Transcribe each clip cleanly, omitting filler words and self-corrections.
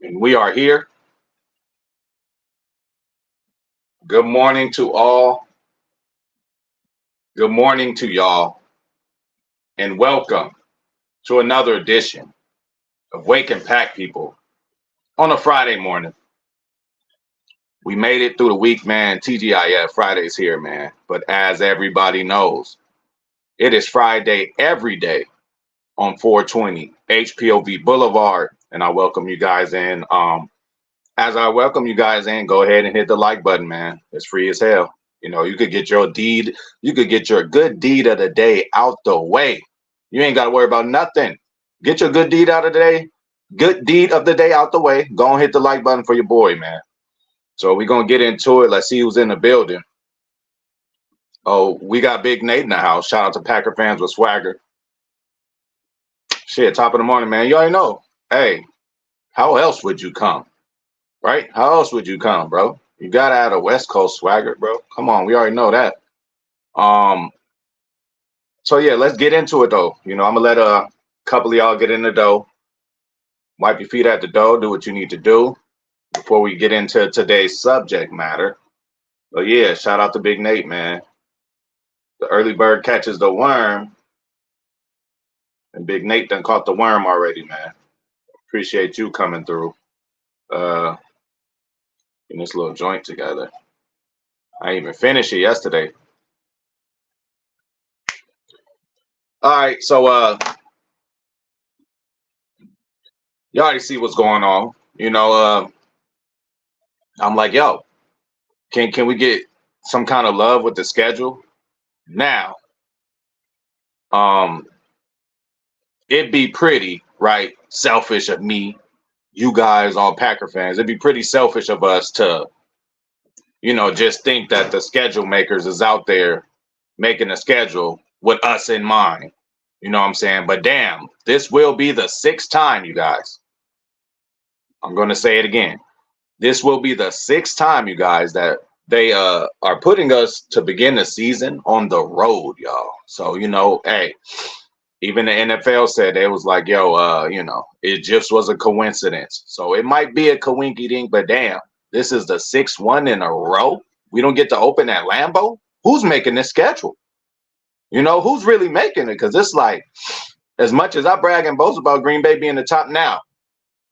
And we are here. Good morning to all. Good morning to y'all. And welcome to another edition of Wake and Pack People on a Friday morning. We made it through the week, man. TGIF Friday's here, man. But as everybody knows, it is Friday every day on 420 HPOV Boulevard. And I welcome you guys in. As I welcome you guys in, go ahead and hit the like button, man. It's free as hell. You know, you could get your good deed of the day out the way. You ain't got to worry about nothing. Get your good deed out of the day. Good deed of the day out the way. Go and hit the like button for your boy, man. So we're going to get into it. Let's see who's in the building. Oh, we got Big Nate in the house. Shout out to Packer fans with swagger. Shit, top of the morning, man. You already know. Hey, how else would you come? Right? How else would you come, bro? You gotta add a West Coast swagger, bro. Come on, we already know that. So yeah, let's get into it though. You know, I'm gonna let a couple of y'all get in the dough. Wipe your feet at the dough, do what you need to do before we get into today's subject matter. But yeah, shout out to Big Nate, man. The early bird catches the worm. And Big Nate done caught the worm already, man. Appreciate you coming through. Getting this little joint together. I didn't even finish it yesterday. All right, so you already see what's going on. You know, I'm like, yo, can we get some kind of love with the schedule? Now, it'd be pretty, right? Selfish of me, you guys, all Packer fans. It'd be pretty selfish of us to, you know, just think that the schedule makers is out there making a schedule with us in mind. You know what I'm saying? But damn, this will be the sixth time, you guys. I'm going to say it again. This will be the sixth time, you guys, that they are putting us to begin the season on the road, y'all. So, you know, hey, even the NFL said it was like, yo, you know, it just was a coincidence. So it might be a coinky dink, but damn, this is the sixth one in a row. We don't get to open at Lambeau. Who's making this schedule? You know, who's really making it? Because it's like, as much as I brag and boast about Green Bay being the top now,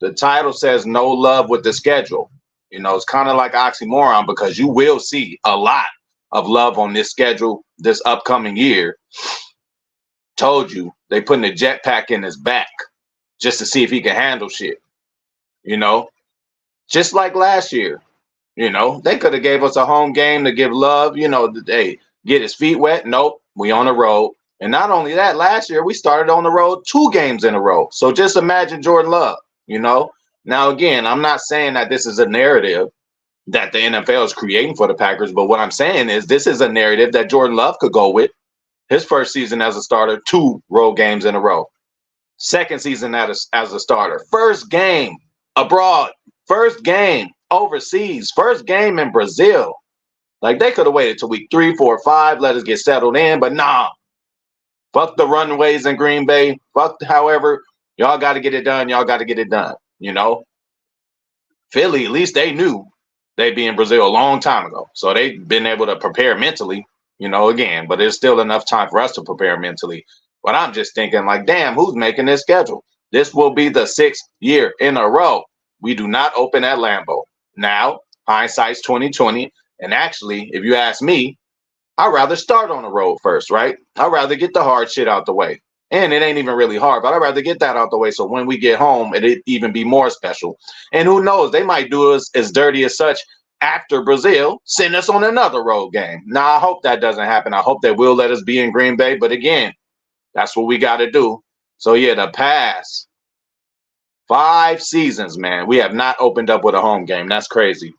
the title says no love with the schedule. You know, it's kind of like oxymoron because you will see a lot of love on this schedule this upcoming year. Told you, they putting a jetpack in his back just to see if he can handle shit. You know, just like last year. You know, they could have gave us a home game to give love. You know, they get his feet wet. Nope, we on the road. And not only that, last year we started on the road 2 games in a row. So just imagine Jordan Love, you know. Now, again, I'm not saying that this is a narrative that the NFL is creating for the Packers, but what I'm saying is this is a narrative that Jordan Love could go with. His first season as a starter, 2 road games in a row. Second season as a starter. First game abroad. First game overseas. First game in Brazil. Like, they could have waited till week 3, 4, 5, let us get settled in, but nah. Fuck the runways in Green Bay. Fuck however. Y'all got to get it done. Y'all got to get it done. You know? Philly, at least they knew they'd be in Brazil a long time ago. So they've been able to prepare mentally, you know, again, but there's still enough time for us to prepare mentally. But I'm just thinking like, damn, who's making this schedule? This will be the 6th year in a row. We do not open at Lambeau. Now, hindsight's 2020. And actually, if you ask me, I'd rather start on the road first, right? I'd rather get the hard shit out the way. And it ain't even really hard, but I'd rather get that out the way so when we get home, it'd even be more special. And who knows, they might do us as dirty as such after Brazil, send us on another road game. Now, I hope that doesn't happen. I hope they will let us be in Green Bay. But again, that's what we got to do. So, yeah, the past 5 seasons, man, we have not opened up with a home game. That's crazy.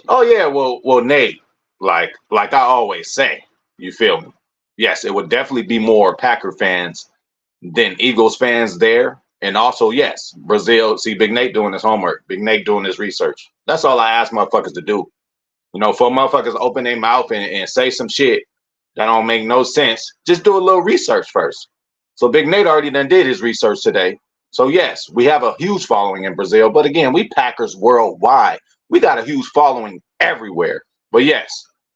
Oh, yeah, well, Nate, like I always say, you feel me? Yes, it would definitely be more Packer fans than Eagles fans there. And also, yes, Brazil. See, Big Nate doing his homework. Big Nate doing his research. That's all I ask motherfuckers to do. You know, for motherfuckers open their mouth and say some shit that don't make no sense, just do a little research first. So Big Nate already done did his research today. So yes, we have a huge following in Brazil, but again, we Packers worldwide. We got a huge following everywhere. But yes,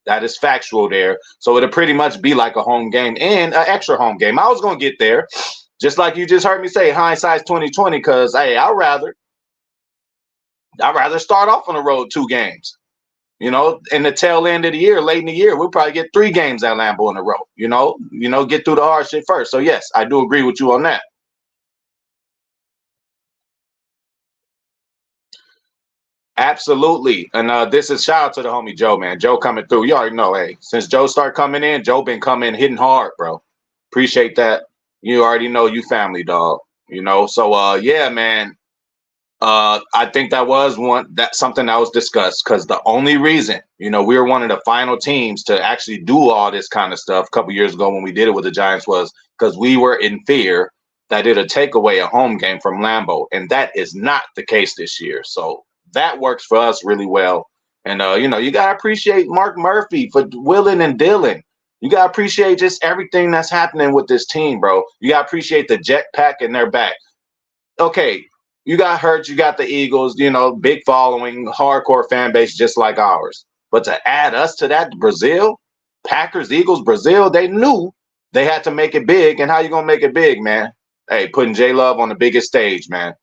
that is factual there. So it'll pretty much be like a home game and an extra home game. I was gonna get there, just like you just heard me say, hindsight's 2020. Because hey, I'd rather start off on the road 2 games. In the tail end of the year, late in the year, we'll probably get 3 games at Lambeau in a row. Get through the hard shit first. So yes, I do agree with you on that. Absolutely. And this is shout out to the homie Joe, man. Joe coming through. You already know, hey, since Joe started coming in, Joe been coming hitting hard, bro. Appreciate that. You already know you family, dog. So yeah, man. I think that was something that was discussed because the only reason, we were one of the final teams to actually do all this kind of stuff a couple years ago when we did it with the Giants was because we were in fear that it'll take away a home game from Lambeau, and that is not the case this year. So that works for us really well. And you gotta appreciate Mark Murphy for willing and dealing. You gotta appreciate just everything that's happening with this team, bro. You gotta appreciate the jetpack in their back. Okay, you got Hurts, you got the Eagles, big following, hardcore fan base just like ours. But to add us to that, Brazil, Packers, Eagles, Brazil, they knew they had to make it big. And how you gonna make it big, man? Hey, putting J Love on the biggest stage, man.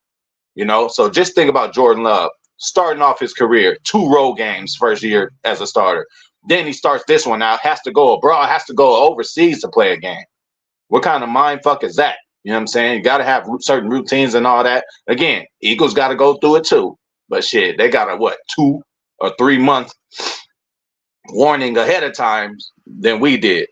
So just think about Jordan Love starting off his career, 2 road games first year as a starter. Then he starts this one out, has to go abroad, has to go overseas to play a game. What kind of mind fuck is that? You know what I'm saying? You got to have certain routines and all that. Again, Eagles got to go through it too. But shit, they got a 2 or 3 month warning ahead of time than we did.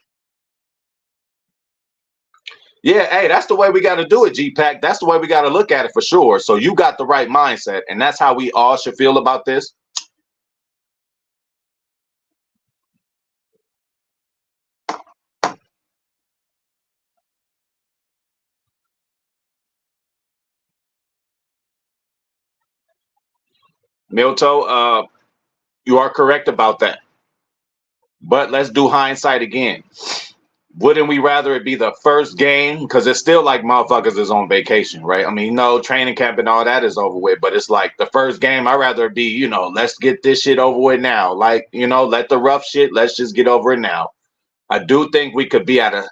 Yeah, hey, that's the way we got to do it, G-Pack. That's the way we got to look at it for sure. So you got the right mindset, and that's how we all should feel about this. Milto, you are correct about that. But let's do hindsight again. Wouldn't we rather it be the first game? Because it's still like motherfuckers is on vacation, right? I mean, no, training camp and all that is over with, but it's like the first game, I'd rather it be, let's get this shit over with now. Like, let the rough shit, let's just get over it now. I do think we could be at a,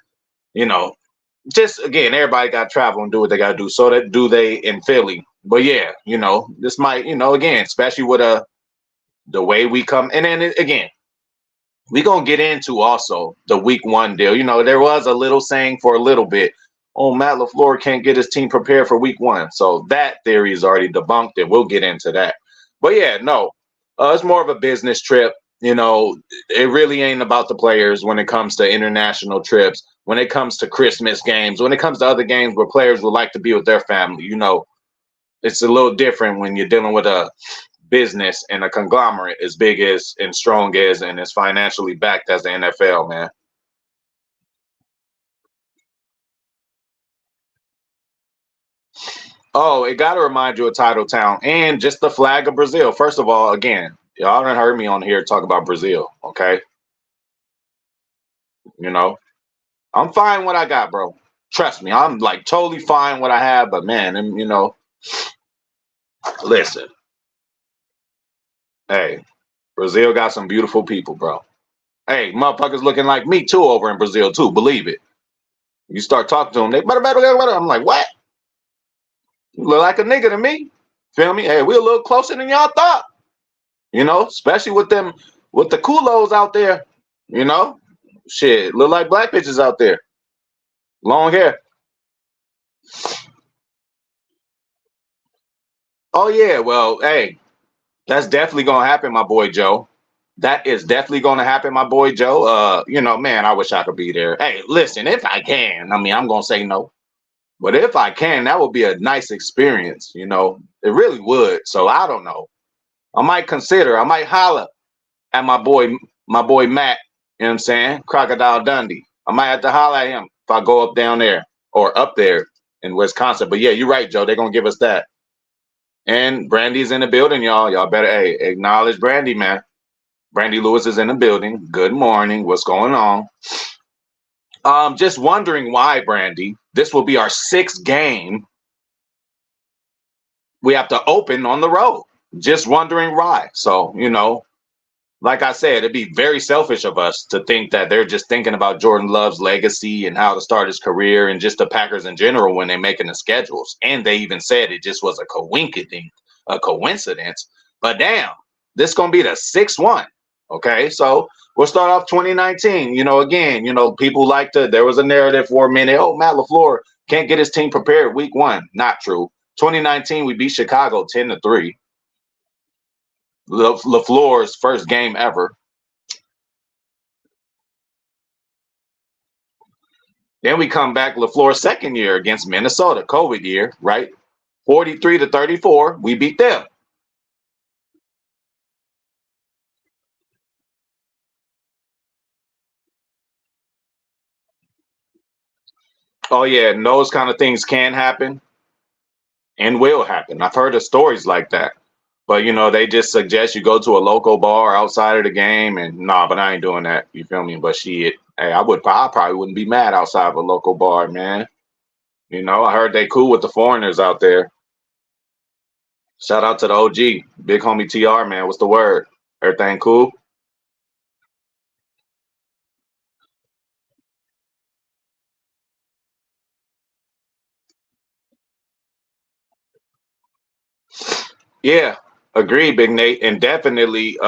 just again, everybody got to travel and do what they got to do. So that do they in Philly. But yeah, this might, again, especially with the way we come. And then again, we're going to get into also the week 1 deal. There was a little saying for a little bit, oh, Matt LaFleur can't get his team prepared for week 1. So that theory is already debunked, and we'll get into that. But yeah, no, it's more of a business trip. It really ain't about the players when it comes to international trips, when it comes to Christmas games, when it comes to other games where players would like to be with their family. It's a little different when you're dealing with a business and a conglomerate as big as and strong as and as financially backed as the NFL, man. Oh, it got to remind you of Title Town and just the flag of Brazil. First of all, again, y'all done heard me on here talk about Brazil, okay? I'm fine what I got, bro. Trust me, I'm like totally fine what I have, but man, and listen, hey, Brazil got some beautiful people, bro. Hey, motherfuckers looking like me too over in Brazil too. Believe it. You start talking to them, they better. I'm like, what? You look like a nigga to me. Feel me? Hey, we a little closer than y'all thought. Especially with the culos out there. Shit, look like black bitches out there. Long hair. Oh yeah, well, hey, that's definitely gonna happen, my boy Joe. That is definitely gonna happen, my boy Joe. Man, I wish I could be there. Hey, listen, if I can, I mean, I'm gonna say no. But if I can, that would be a nice experience, it really would. So I don't know. I might holler at my boy Matt, you know what I'm saying? Crocodile Dundee. I might have to holler at him if I go up down there or up there in Wisconsin. But yeah, you're right, Joe. They're gonna give us that. And Brandy's in the building, y'all. Y'all better acknowledge Brandy, man. Brandy Lewis is in the building. Good morning. What's going on? Just wondering why, Brandy. This will be our 6th game we have to open on the road. Just wondering why. So, like I said, it'd be very selfish of us to think that they're just thinking about Jordan Love's legacy and how to start his career and just the Packers in general when they're making the schedules. And they even said it just was a coincidence. But damn, this gonna be the 6-1. Okay, so we'll start off 2019. Again, people like to. There was a narrative for a minute. Oh, Matt LaFleur can't get his team prepared week 1. Not true. 2019, we beat Chicago 10-3. LaFleur's first game ever. Then we come back LaFleur's second year against Minnesota, COVID year, right? 43-34, we beat them. Oh yeah, and those kind of things can happen and will happen. I've heard of stories like that. But they just suggest you go to a local bar outside of the game, and nah, but I ain't doing that. You feel me? But shit, hey, I probably wouldn't be mad outside of a local bar, man. I heard they cool with the foreigners out there. Shout out to the OG, big homie TR, man. What's the word? Everything cool? Yeah, agreed, Big Nate, and definitely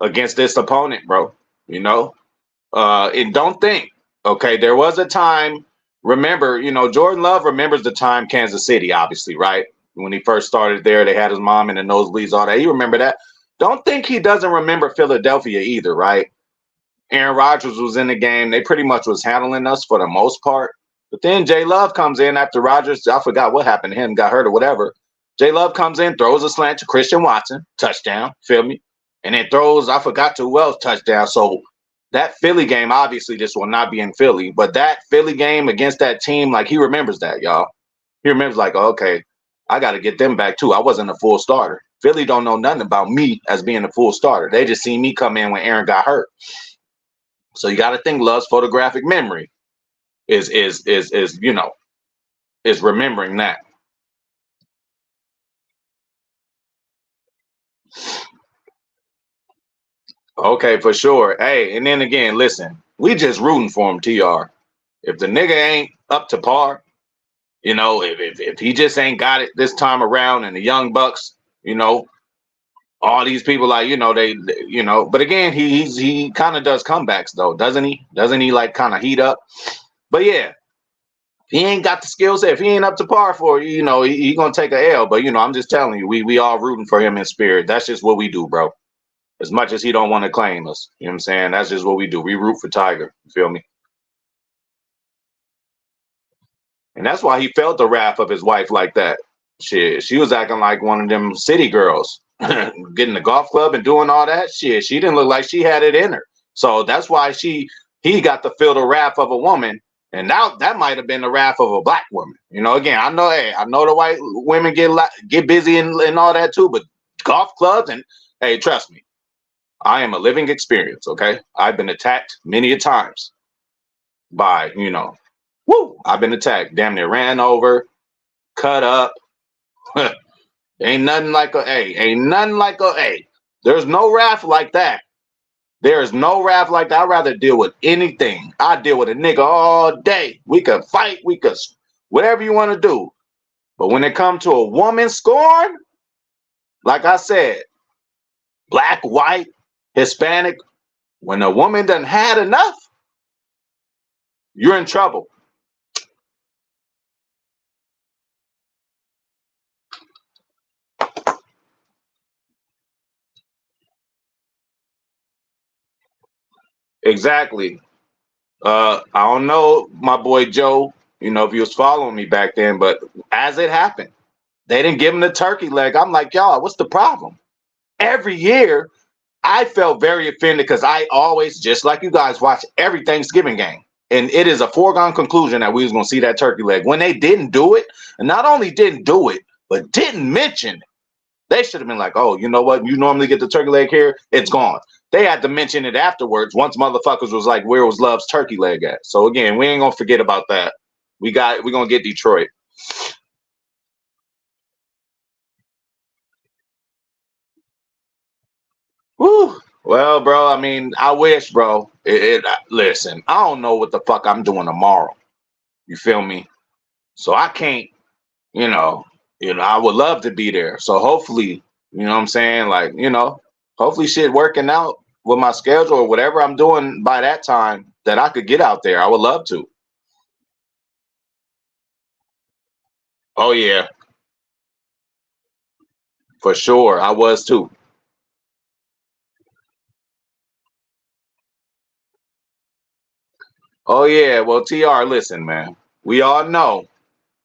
against this opponent, bro. And don't think, okay, there was a time. Remember, Jordan Love remembers the time Kansas City, obviously, right? When he first started there, they had his mom in the nosebleeds, all that. He remember that. Don't think he doesn't remember Philadelphia either, right? Aaron Rodgers was in the game. They pretty much was handling us for the most part. But then Jay Love comes in after Rodgers. I forgot what happened to him, got hurt or whatever. Jay Love comes in, throws a slant to Christian Watson, touchdown, feel me? And then throws, I forgot to who else, touchdown. So that Philly game, obviously this will not be in Philly, but that Philly game against that team, like he remembers that, y'all. He remembers like, oh, okay, I got to get them back too. I wasn't a full starter. Philly don't know nothing about me as being a full starter. They just seen me come in when Aaron got hurt. So you got to think Love's photographic memory is remembering that. Okay, for sure. Hey, and then again, listen, we just rooting for him, TR. If the nigga ain't up to par, if he just ain't got it this time around, and the young bucks, all these people like, but again, he kind of does comebacks though, doesn't he? Doesn't he like kind of heat up? But yeah, he ain't got the skill set. If he ain't up to par for you, he gonna take a L. But I'm just telling you, we all rooting for him in spirit. That's just what we do, bro. As much as he don't want to claim us, you know what I'm saying? That's just what we do. We root for Tiger. You feel me? And that's why he felt the wrath of his wife like that. Shit, she was acting like one of them city girls, getting the golf club and doing all that shit. She didn't look like she had it in her. So that's why he got to feel the wrath of a woman. And now that might have been the wrath of a black woman. Again, I know the white women get busy and all that too, but golf clubs and hey, trust me, I am a living experience. Okay, I've been attacked many a times by I've been attacked, damn near ran over, cut up. Ain't nothing like a A. Ain't nothing like a A. There's no wrath like that. There is no wrath like that. I'd rather deal with anything. I deal with a nigga all day. We could fight. We could whatever you want to do. But when it comes to a woman scorn, like I said, black, white, Hispanic, when a woman done had enough, you're in trouble. Exactly. I don't know, my boy Joe, if he was following me back then, but as it happened, they didn't give him the turkey leg. I'm like, y'all, what's the problem? Every year, I felt very offended because I always, just like you guys, watch every Thanksgiving game. And it is a foregone conclusion that we was going to see that turkey leg. When they didn't do it, and not only didn't do it, but didn't mention it, they should have been like, oh, you know what? You normally get the turkey leg here. It's gone. They had to mention it afterwards once motherfuckers was like, where was Love's turkey leg at? So again, we ain't going to forget about that. We're going to get Detroit. Whew. Well, bro, I mean, I wish, bro. Listen, I don't know what the fuck I'm doing tomorrow. You feel me? So I can't, you know, I would love to be there. So hopefully, you know what I'm saying? Like, hopefully shit working out with my schedule or whatever I'm doing by that time that I could get out there. I would love to. Oh yeah, for sure. I was too. Oh yeah. Well, TR, listen, man. We all know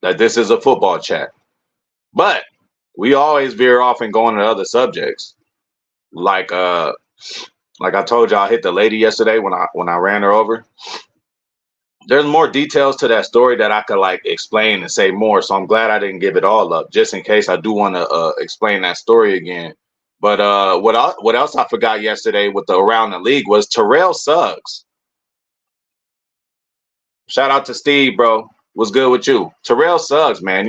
that this is a football chat. But we always veer off and go into other subjects. Like like I told you, I hit the lady yesterday when I ran her over. There's more details to that story that I could like explain and say more. So I'm glad I didn't give it all up, just in case I do want to explain that story again. But what else I forgot yesterday with the around the league was Terrell Suggs. Shout out to Steve, bro. What's good with you? Terrell Suggs, man,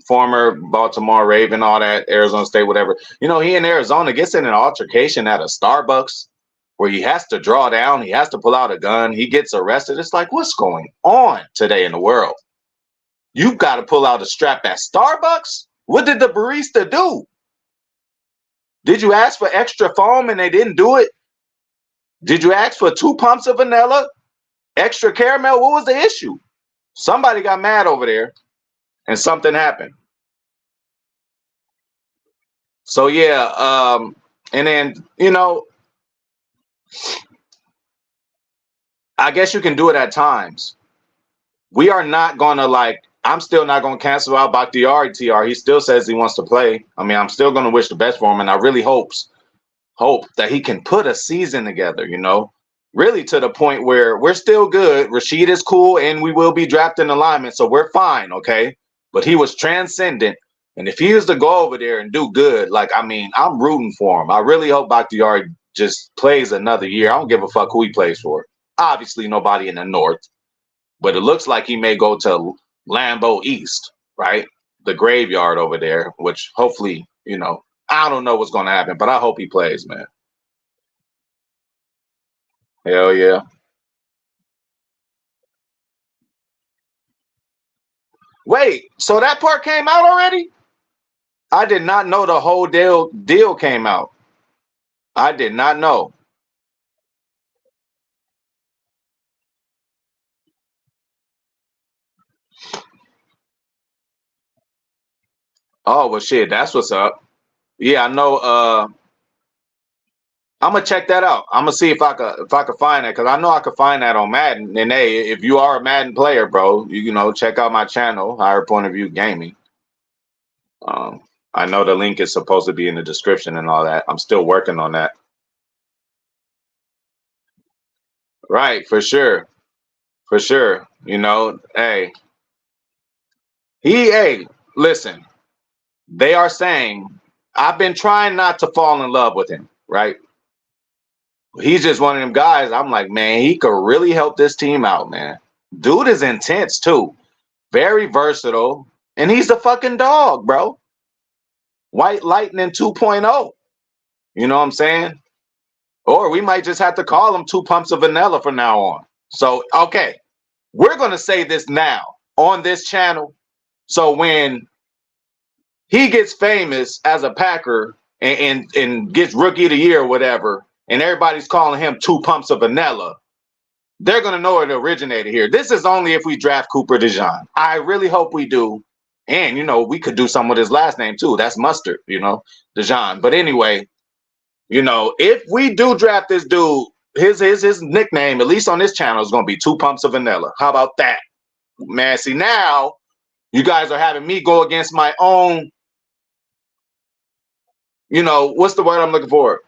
former Baltimore Raven, all that, Arizona State, whatever. He in Arizona gets in an altercation at a Starbucks where he has to draw down, he has to pull out a gun, he gets arrested. It's like, what's going on today in the world? You've got to pull out a strap at Starbucks? What did the barista do? Did you ask for extra foam and they didn't do it? Did you ask for 2 pumps of vanilla? Extra caramel? What was the issue? Somebody got mad over there and something happened. So yeah, and then I guess you can do it at times. We are not gonna I'm still not gonna cancel out Bakhtiari TR. He still says he wants to play. I mean, I'm still gonna wish the best for him, and I really hope that he can put a season together, really to the point where we're still good. Rashid is cool, and we will be drafting alignment, so we're fine, okay? But he was transcendent, and if he was to go over there and do good, I'm rooting for him. I really hope Bakhtiari just plays another year. I don't give a fuck who he plays for. Obviously, nobody in the North, but it looks like he may go to Lambeau East, right? The graveyard over there, which hopefully, I don't know what's going to happen, but I hope he plays, man. Hell yeah. Wait, so that part came out already? I did not know the whole deal came out. I did not know. Oh well, shit, that's what's up. Yeah, I know. I'm gonna check that out. I'm gonna see if I could find that because I know I could find that on Madden. And hey, if you are a Madden player, bro, check out my channel, Higher Point of View Gaming. Um, I know the link is supposed to be in the description and all that. I'm still working on that. Right, for sure, for sure. Hey, hey, listen. They are saying I've been trying not to fall in love with him, right? He's just one of them guys. I'm like, man, he could really help this team out, man. Dude is intense too, very versatile, and he's the fucking dog, bro. White Lightning 2.0. You know what I'm saying? Or we might just have to call him 2 pumps of vanilla from now on. So, okay, we're gonna say this now on this channel. So when he gets famous as a Packer and gets rookie of the year or whatever, and everybody's calling him 2 pumps of vanilla, they're going to know it originated here. This is only if we draft Cooper DeJean. I really hope we do. And, we could do something with his last name too. That's Mustard, DeJean. But anyway, if we do draft this dude, his nickname, at least on this channel, is going to be 2 pumps of vanilla. How about that? Man, see, now you guys are having me go against my own, what's the word I'm looking for?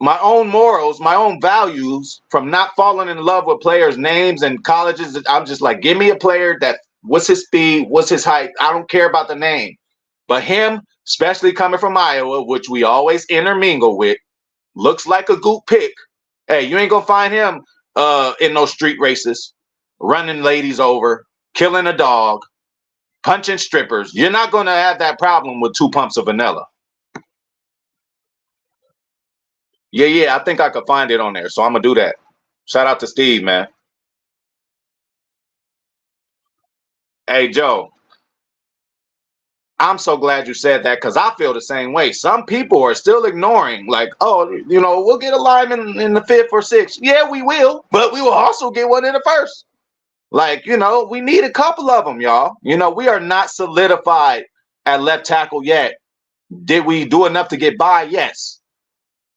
My own morals, my own values from not falling in love with players' names and colleges. I'm just like, give me a player that what's his speed, what's his height. I don't care about the name. But him, especially coming from Iowa, which we always intermingle with, looks like a good pick. Hey, you ain't gonna find him in those street races, running ladies over, killing a dog, punching strippers. You're not gonna have that problem with 2 pumps of vanilla. Yeah, I think I could find it on there. So I'm gonna do that. Shout out to Steve, man. Hey Joe, I'm so glad you said that because I feel the same way. Some people are still ignoring, like, oh, we'll get a lineman in the fifth or sixth. Yeah, we will, but we will also get one in the first. Like, we need a couple of them, y'all. We are not solidified at left tackle yet. Did we do enough to get by? Yes.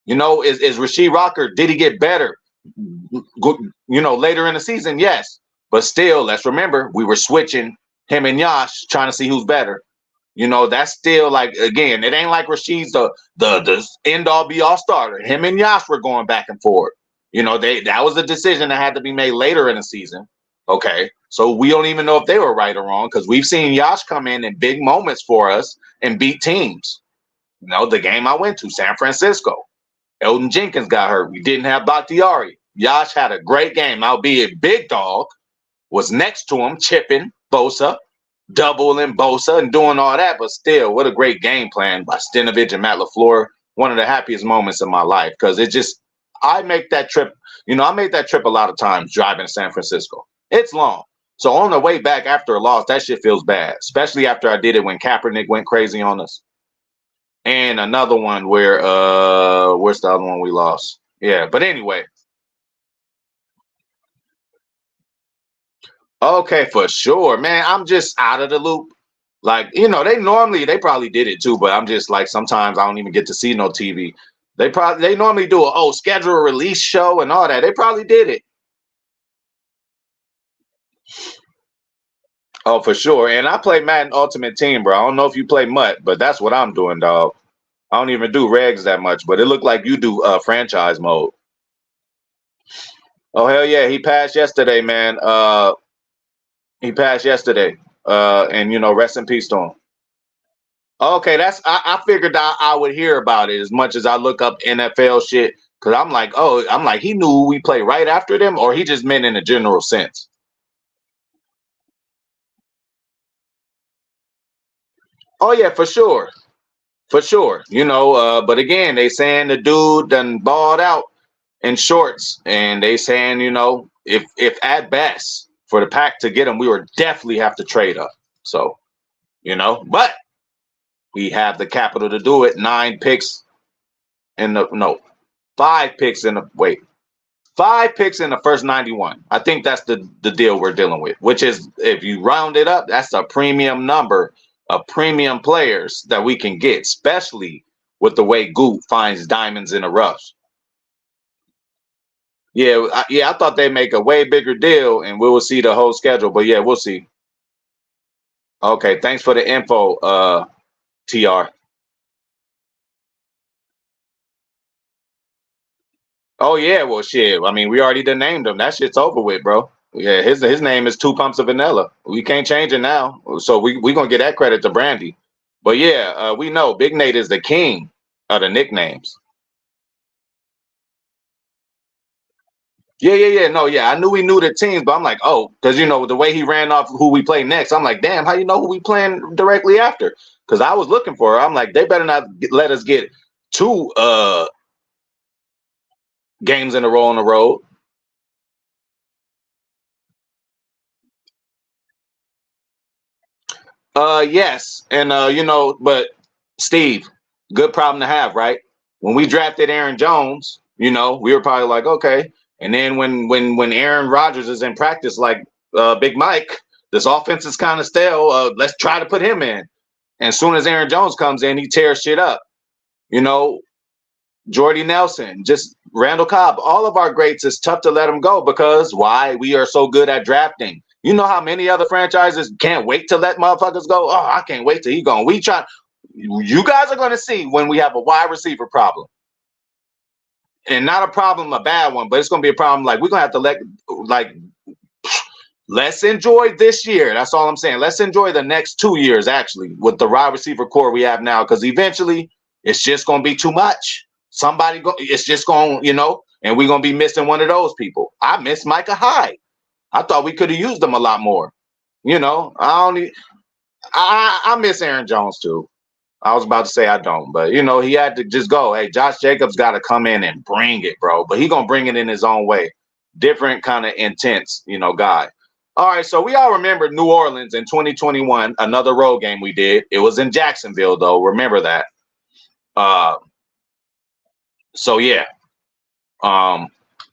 Is Rasheed Rocker, did he get better? Later in the season, yes. But still, let's remember, we were switching him and Yash, trying to see who's better. That's still like, again, it ain't like Rasheed's the end all be all starter. Him and Yash were going back and forth. That was a decision that had to be made later in the season. Okay. So we don't even know if they were right or wrong because we've seen Yash come in big moments for us and beat teams. The game I went to, San Francisco. Elton Jenkins got hurt. We didn't have Bakhtiari. Yash had a great game, albeit Big Dog was next to him, chipping Bosa, doubling Bosa, and doing all that. But still, what a great game plan by Stenavich and Matt LaFleur. One of the happiest moments in my life because I make that trip. I made that trip a lot of times driving to San Francisco. It's long. So on the way back after a loss, that shit feels bad, especially after I did it when Kaepernick went crazy on us. And another one where where's the other one we lost? Yeah, but anyway. Okay, for sure, man. I'm just out of the loop. Like, they probably did it too, but I'm just like sometimes I don't even get to see no TV. They normally do a schedule a release show and all that. They probably did it. Oh, for sure. And I play Madden Ultimate Team, bro. I don't know if you play MUT, but that's what I'm doing, dog. I don't even do regs that much, but it looked like you do franchise mode. Oh hell yeah, he passed yesterday, man. He passed yesterday. And rest in peace to him. Okay, I figured I would hear about it as much as I look up NFL shit. Cause I'm like, he knew we play right after them, or he just meant in a general sense. Oh yeah, for sure. For sure. But again, they saying the dude done balled out in shorts, and they saying, if at best for the pack to get him, we would definitely have to trade up. So, but we have the capital to do it. 9 picks in the no, 5 picks in the wait. 5 picks in the first 91. I think that's the deal we're dealing with, which is if you round it up, that's a premium number of premium players that we can get, especially with the way Goot finds diamonds in the rough. Yeah, I thought they'd make a way bigger deal and we will see the whole schedule, but yeah, we'll see. Okay, thanks for the info, TR. Oh yeah, well shit. I mean, we already done named him. That shit's over with, bro. Yeah, his name is 2 Pumps of Vanilla. We can't change it now. So we gonna get that credit to Brandy. But yeah, we know Big Nate is the king of the nicknames. Yeah. No, yeah. I knew we knew the teams, but I'm like, oh, because the way he ran off who we play next, I'm like, damn, how you know who we playing directly after? Because I was looking for her. I'm like, they better not let us get 2 games in a row on the road. Yes, and but Steve, good problem to have, right? When we drafted Aaron Jones, we were probably like, okay. And then when Aaron Rodgers is in practice, like Big Mike, this offense is kind of stale. Let's try to put him in. And as soon as Aaron Jones comes in, he tears shit up. Jordy Nelson, just Randall Cobb, all of our greats, is tough to let them go because why? We are so good at drafting. You know how many other franchises can't wait to let motherfuckers go? Oh, I can't wait till he gone. You guys are going to see when we have a wide receiver problem. And not a problem, a bad one, but it's going to be a problem. Like, we're going to have to let's enjoy this year. That's all I'm saying. Let's enjoy the next 2 years, actually, with the wide receiver core we have now, because eventually it's just going to be too much. It's just going, and we're going to be missing one of those people. I miss Micah Hyde. I thought we could have used them a lot more. I miss Aaron Jones too. I was about to say I don't, but you know, he had to just go. Hey, Josh Jacobs got to come in and bring it, bro. But he gonna bring it in his own way. Different kind of intense, you know, guy. All right, so we all remember New Orleans in 2021, another road game we did. It was in Jacksonville, though. Remember that. Uh, so yeah, um,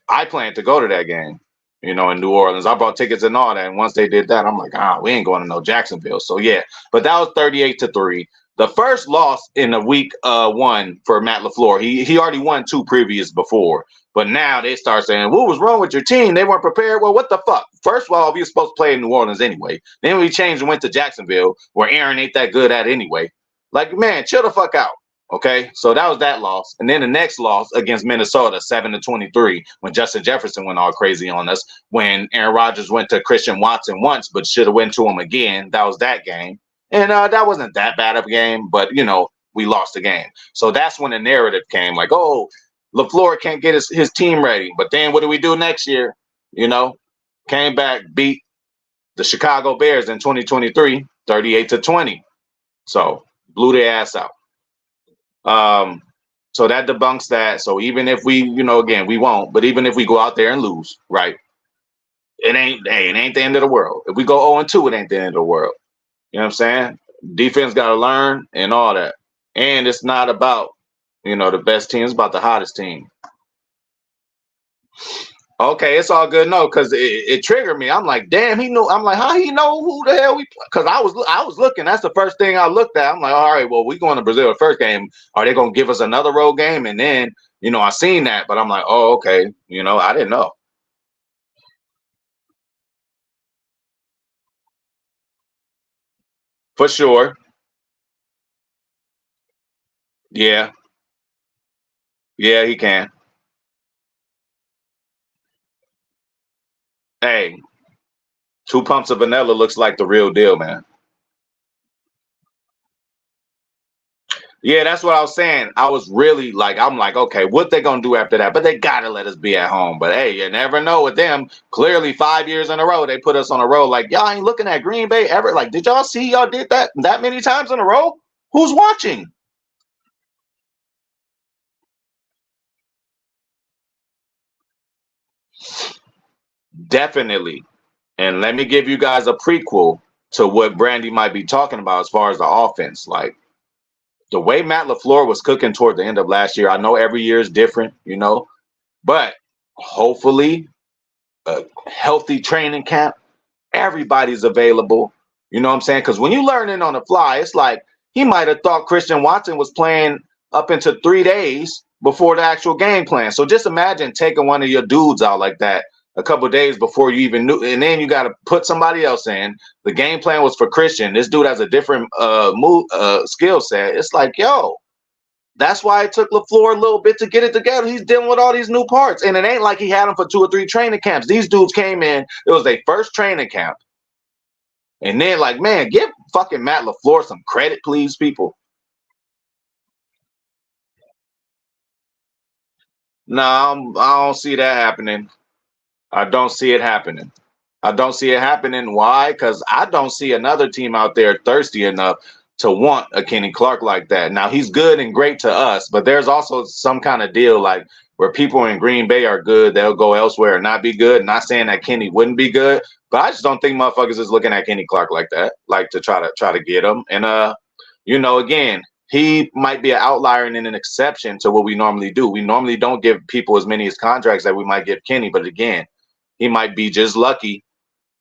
I plan to go to that game, you know, in New Orleans. I bought tickets and all that. And once they did that, I'm like, we ain't going to no Jacksonville. So yeah, but that was 38-3. The first loss in the week one for Matt LaFleur. He already won two previous before, but now they start saying, "What was wrong with your team? They weren't prepared." Well, what the fuck? First of all, we were supposed to play in New Orleans anyway. Then we changed and went to Jacksonville, where Aaron ain't that good at anyway. Like, man, chill the fuck out. Okay, so that was that loss, and then the next loss against Minnesota, 7-23, when Justin Jefferson went all crazy on us. When Aaron Rodgers went to Christian Watson once, but should have went to him again. That was that game, and that wasn't that bad of a game, but you know we lost the game. So that's when the narrative came, like, oh, LaFleur can't get his team ready. But then what do we do next year? You know, came back, beat the Chicago Bears in 2023, 38-20. So blew their ass out. So that debunks that. So even if we, you know, again, we won't, but even if we go out there and lose, right? It ain't the end of the world. If we go 0-2, it ain't the end of the world. You know what I'm saying? Defense got to learn and all that. And it's not about, you know, the best team. It's about the hottest team. Okay, it's all good. No, because it triggered me. I'm like, damn, he knew. I'm like, how he know who the hell we? Because I was looking. That's the first thing I looked at. I'm like, all right, well, we going to Brazil the first game. Are they gonna give us another road game? And then, you know, I seen that, but I'm like, oh, okay. You know, I didn't know. For sure. Yeah. Yeah, he can. Hey, 2 pumps of vanilla looks like the real deal, man. Yeah, that's what I was saying. I was really like, I'm like, okay, what they gonna do after that? But they gotta let us be at home. But hey, you never know with them. Clearly, 5 years in a row, they put us on a road. Like, y'all ain't looking at Green Bay ever. Like, did y'all see y'all did that many times in a row? Who's watching? Definitely. And let me give you guys a prequel to what Brandy might be talking about as far as the offense. Like the way Matt LaFleur was cooking toward the end of last year. I know every year is different, you know, but hopefully a healthy training camp. Everybody's available. You know what I'm saying? Because when you learning on the fly, it's like he might have thought Christian Watson was playing up into 3 days before the actual game plan. So just imagine taking one of your dudes out like that a couple of days before you even knew, and then you got to put somebody else in. The game plan was for Christian. This dude has a different skill set. It's like, yo, that's why it took LaFleur a little bit to get it together. He's dealing with all these new parts. And it ain't like he had them for 2 or 3 training camps. These dudes came in, it was their first training camp. And then, like, man, give fucking Matt LaFleur some credit, please, people. No, I don't see that happening. I don't see it happening. I don't see it happening. Why? Because I don't see another team out there thirsty enough to want a Kenny Clark like that. Now he's good and great to us, but there's also some kind of deal like where people in Green Bay are good, they'll go elsewhere and not be good. Not saying that Kenny wouldn't be good, but I just don't think motherfuckers is looking at Kenny Clark like that, like to try to get him. And you know, again, he might be an outlier and an exception to what we normally do. We normally don't give people as many as contracts that we might give Kenny, but again, he might be just lucky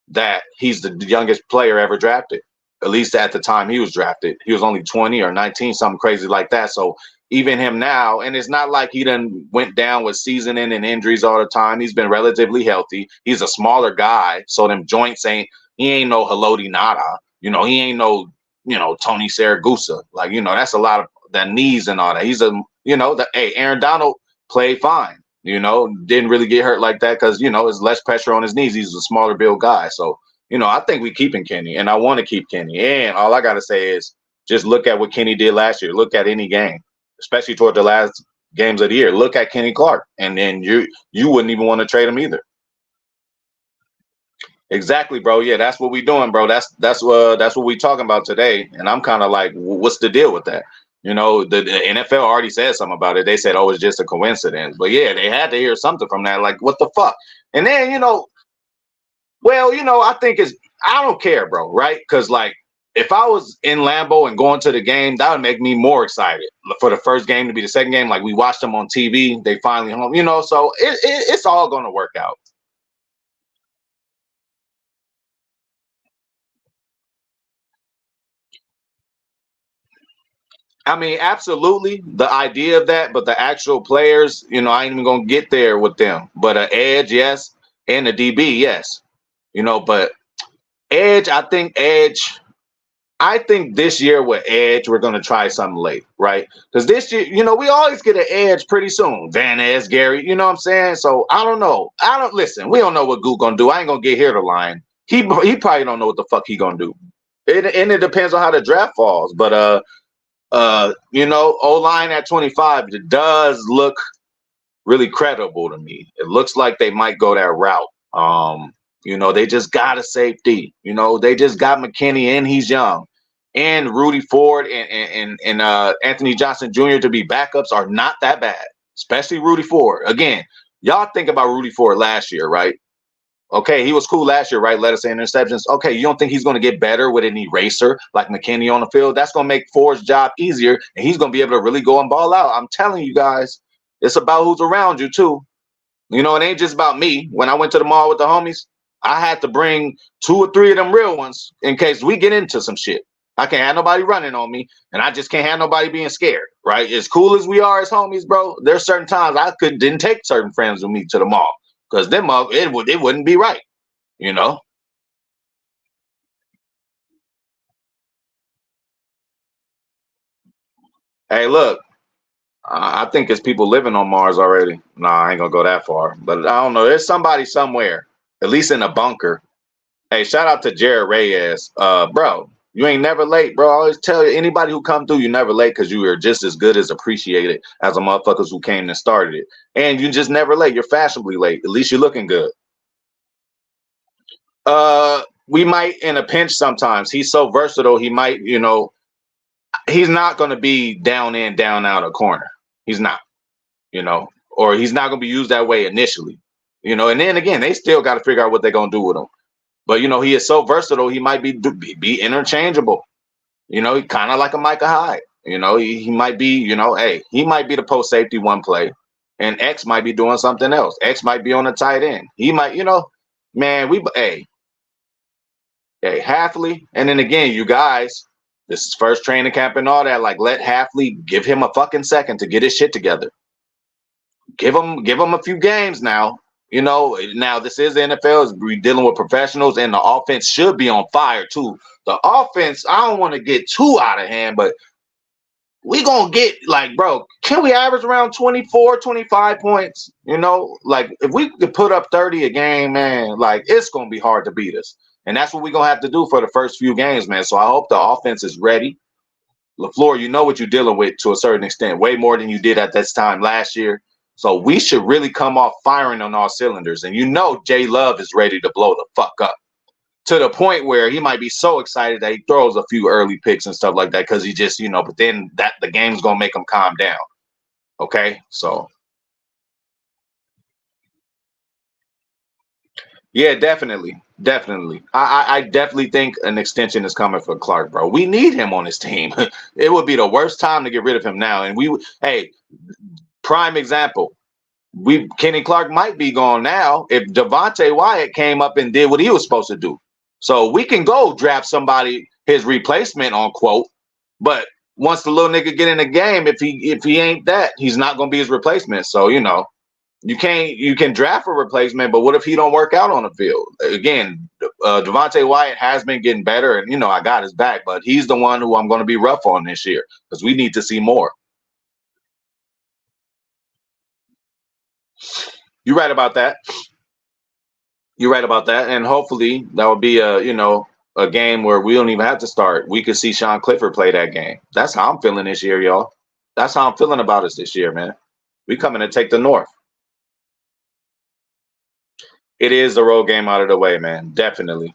that he's the youngest player ever drafted. At least at the time he was drafted, he was only 20 or 19, something crazy like that. So even him now, and it's not like he done went down with seasoning and injuries all the time. He's been relatively healthy. He's a smaller guy, so them joints he ain't no Haloti Nada. You know, he ain't no, you know, Tony Saragusa. Like, you know, that's a lot of the knees and all that. He's a, you know, hey, Aaron Donald played fine. You know, didn't really get hurt like that because, you know, there's less pressure on his knees. He's a smaller build guy. So, you know, I think we keeping Kenny, and I want to keep Kenny. And all I got to say is just look at what Kenny did last year. Look at any game, especially toward the last games of the year. Look at Kenny Clark, and then you wouldn't even want to trade him either. Exactly, bro. Yeah, that's what we doing, bro. That's what we talking about today. And I'm kind of like, what's the deal with that? You know, the NFL already said something about it. They said, oh, it's just a coincidence. But yeah, they had to hear something from that. Like, what the fuck? And then, well, I think I don't care, bro, right? Because like, if I was in Lambeau and going to the game, that would make me more excited for the first game to be the second game. Like we watched them on TV, they finally home, so it's all going to work out. I mean, absolutely the idea of that, but the actual players, I ain't even gonna get there with them. But Edge, yes, and the DB, yes, But Edge, I think this year with Edge, we're gonna try something late, right? Because this year, we always get an Edge pretty soon. Van Ness, Gary, you know what I'm saying? So I don't know. I don't listen. We don't know what Gook gonna do. I ain't gonna get here to line. He probably don't know what the fuck he gonna do. And it depends on how the draft falls, but O-line at 25, it does look really credible to me. It looks like they might go that route. They just got a safety. They just got McKinney and he's young. And Rudy Ford and Anthony Johnson Jr. to be backups are not that bad, especially Rudy Ford. Again, y'all think about Rudy Ford last year, right? Okay, he was cool last year, right? Let us say interceptions. Okay, you don't think he's going to get better with an eraser like McKinney on the field? That's going to make Ford's job easier, and he's going to be able to really go and ball out. I'm telling you guys, it's about who's around you too. It ain't just about me. When I went to the mall with the homies, I had to bring 2 or 3 of them real ones in case we get into some shit. I can't have nobody running on me, and I just can't have nobody being scared, right? As cool as we are as homies, bro, there's certain times I didn't take certain friends with me to the mall because them it wouldn't be right, you know. Hey, look, I think it's people living on Mars already. Nah, I ain't gonna go that far, but I don't know. There's somebody somewhere, at least in a bunker. Hey, shout out to Jared Reyes. Bro, you ain't never late, bro. I always tell you, anybody who come through, you never late because you are just as good as appreciated as the motherfuckers who came and started it. And you just never late. You're fashionably late. At least you're looking good. We might in a pinch sometimes. He's so versatile. He might, he's not going to be down in, down out a corner. He's not, or he's not going to be used that way initially, And then again, they still got to figure out what they're going to do with him. But he is so versatile. He might be interchangeable. He kind of like a Micah Hyde. He might be. Hey, he might be the post safety one play, and X might be doing something else. X might be on the tight end. He might. Man, hey, Halfley, and then again, you guys, this is first training camp and all that. Like, let Halfley give him a fucking second to get his shit together. Give him a few games now. Now this is the NFL. We're dealing with professionals, and the offense should be on fire too. The offense, I don't want to get too out of hand, but we gonna get like, bro, can we average around 24, 25 points? Like if we could put up 30 a game, man, like it's gonna be hard to beat us. And that's what we're gonna have to do for the first few games, man. So I hope the offense is ready. LaFleur, you know what you're dealing with to a certain extent, way more than you did at this time last year. So we should really come off firing on all cylinders. And Jay Love is ready to blow the fuck up to the point where he might be so excited that he throws a few early picks and stuff like that because he just, but then the game's going to make him calm down. Okay, so. Yeah, definitely. Definitely. I definitely think an extension is coming for Clark, bro. We need him on this team. It would be the worst time to get rid of him now. And hey, prime example. Kenny Clark might be gone now if Devontae Wyatt came up and did what he was supposed to do. So we can go draft somebody, his replacement, unquote. But once the little nigga get in the game, if he ain't that, he's not gonna be his replacement. So you can draft a replacement, but what if he don't work out on the field? Again, Devontae Wyatt has been getting better, and I got his back, but he's the one who I'm going to be rough on this year because we need to see more. You're right about that. You're right about that, and hopefully that will be a game where we don't even have to start. We could see Sean Clifford play that game. That's how I'm feeling this year, y'all. That's how I'm feeling about us this year, man. We coming to take the North. it is the road game out of the way, man. Definitely.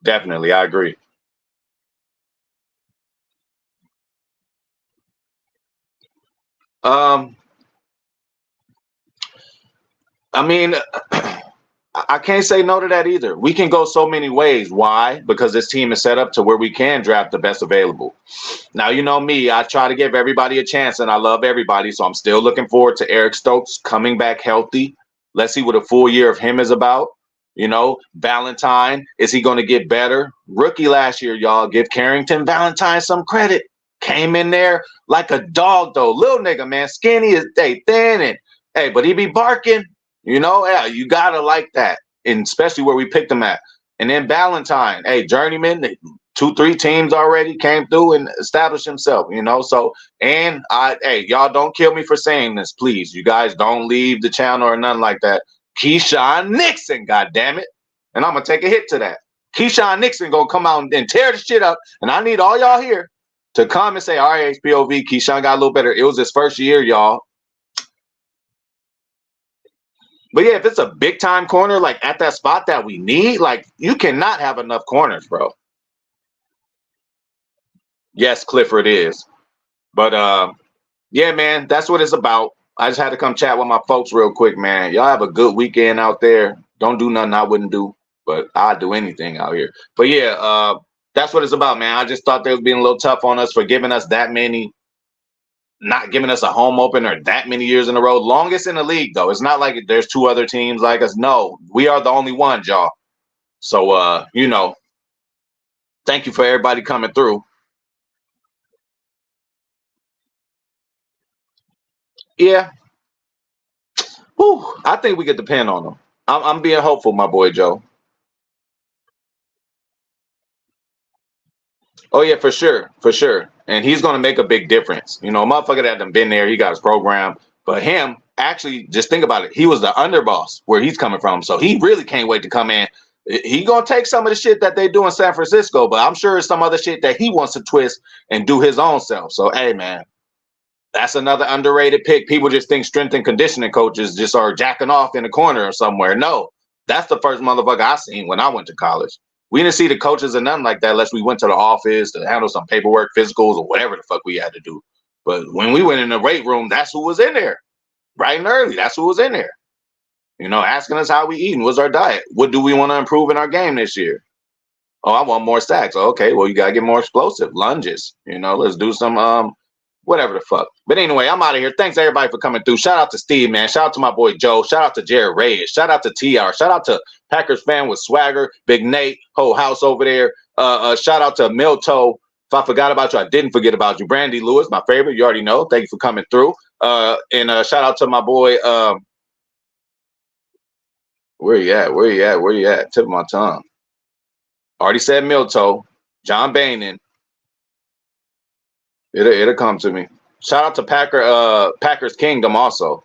Definitely. I agree. Um, I mean, I can't say no to that either. We can go so many ways. Why? Because this team is set up to where we can draft the best available. Now, you know me, I try to give everybody a chance and I love everybody. So I'm still looking forward to Eric Stokes coming back healthy. Let's see what a full year of him is about. You know, Valentine, is he going to get better? Rookie last year, y'all. Give Carrington Valentine some credit. Came in there like a dog, though. Little nigga, man. Skinny as they thin and hey, but he be barking. You know, yeah, you gotta like that, and especially where we picked him at. And then Valentine, hey, journeyman, 2, 3 teams already came through and established himself. You know, so and hey, y'all don't kill me for saying this, please. You guys don't leave the channel or nothing like that. Keyshawn Nixon, god damn it, and I'm gonna take a hit to that. Keyshawn Nixon gonna come out and tear the shit up, and I need all y'all here to come and say, all right, HPOV, Keyshawn got a little better. It was his first year, y'all. But yeah, if it's a big time corner, like at that spot that we need, like you cannot have enough corners, bro. Yes, Clifford is. But yeah, man, that's what it's about. I just had to come chat with my folks real quick, man. Y'all have a good weekend out there. Don't do nothing I wouldn't do, but I'd do anything out here. But yeah, that's what it's about, man. I just thought they was being a little tough on us for giving us that many, not giving us a home opener that many years in a row. Longest in the league, though. It's not like there's 2 other teams like us. No, we are the only ones, y'all. So, you know, thank you for everybody coming through. Yeah. Whew, I think we could depend on them. I'm being hopeful, my boy Joe. Oh yeah, for sure, for sure. And he's gonna make a big difference. You know, a motherfucker that done been there, he got his program. But him, actually, just think about it. He was the underboss where he's coming from. So he really can't wait to come in. He gonna take some of the shit that they do in San Francisco, but I'm sure it's some other shit that he wants to twist and do his own self. So hey man, that's another underrated pick. People just think strength and conditioning coaches just are jacking off in the corner or somewhere. No, that's the first motherfucker I seen when I went to college. We didn't see the coaches or nothing like that unless we went to the office to handle some paperwork, physicals, or whatever the fuck we had to do. But when we went in the weight room, that's who was in there, bright and early. That's who was in there. You know, asking us how we eating, what's our diet, what do we want to improve in our game this year? Oh, I want more stacks. Okay, well you gotta get more explosive lunges. You know, let's do some whatever the fuck. But anyway, I'm out of here. Thanks everybody for coming through. Shout out to Steve, man. Shout out to my boy Joe. Shout out to Jared Reyes. Shout out to TR. Shout out to Packers fan with swagger, Big Nate, whole house over there. Shout out to Milto. If I forgot about you, I didn't forget about you. Brandy Lewis, my favorite. You already know. Thank you for coming through. And shout out to my boy. Where you at? Where you at? Where you at? Tip of my tongue. Already said Milto. John Bainon. It'll come to me. Shout out to Packers Kingdom also.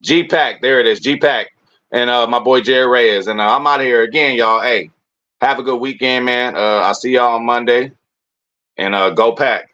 G-Pack, there it is, G-Pack. And my boy Jerry Reyes. And I'm out of here again, y'all. Hey, have a good weekend, man. I'll see y'all on Monday. And go Pack.